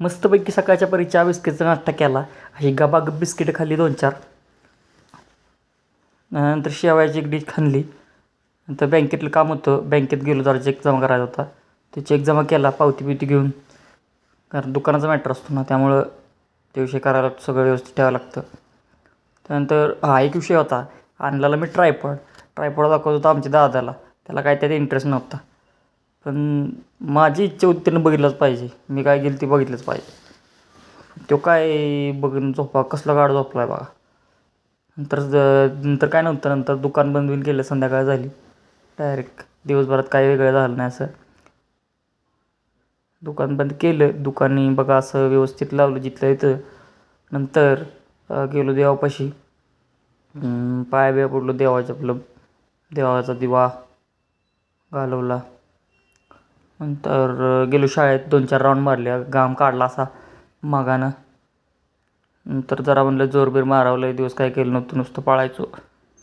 मस्तपैकी सकाळच्या परी चहा बिस्किटचा नाश्ता केला. अशी गबागब बिस्किटं खाल्ली 2-4. नंतर शेवयाची एक डिश खाल्ली. नंतर बँकेतलं काम होतं, बँकेत गेलो, जरा चेक जमा करायचा होता. ते चेक जमा केला पावती बिवती घेऊन, कारण दुकानाचा मॅटर असतो ना, त्यामुळं ते विषय करायला सगळं व्यवस्थित ठेवावं लागतं. त्यानंतर एक विषय होता, आणलेला मी ट्रायपॉड दाखवत होता आमच्या दादाला. त्याला काय त्यात इंटरेस्ट नव्हता, पण माझी इच्छा होती त्यानं बघितलंच पाहिजे. मी काय गेलं ते बघितलंच पाहिजे. तो काय बघून कसला गाड झोपला आहे बघा. नंतर काय नव्हतं. नंतर दुकान बंद बिन केलं, संध्याकाळ झाली. डायरेक्ट दिवसभरात काही वेगळं झालं नाही. असं दुकान बंद केलं. दुकानी बघा असं व्यवस्थित लावलं जिथलं इथं. नंतर गेलो देवापाशी, पाया बिया पडलो देवाचा दिवा घालवला. नंतर गेलो शाळेत, 2-4 राऊंड मारले, घाम काढला असा मागानं. नंतर जरा म्हणलं जोरबीर मारावं, लय दिवस काय केलं नव्हतं, नुसतं पळायचो.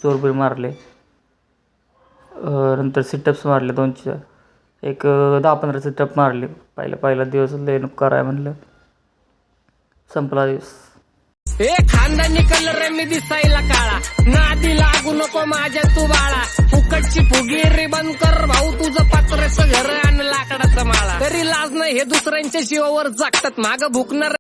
जोरबीर मारले. नंतर सिटअप्स मारले 2-4, एक 10-15 सिटअप मारले. पहिला दिवस लय नको कराय म्हणलं, संपला दिवस. ए खानदानी कलर मी दिसायला काळा, नादी लागू नको माझ्या तू बाळा. फुकटची फुगीरी बंद कर भाऊ, तुझं पात्रचं घर आणि लाकडाचं माळा. तरी लाज नाही हे दुसऱ्यांच्या जीवावर जागतात, माग भुकणार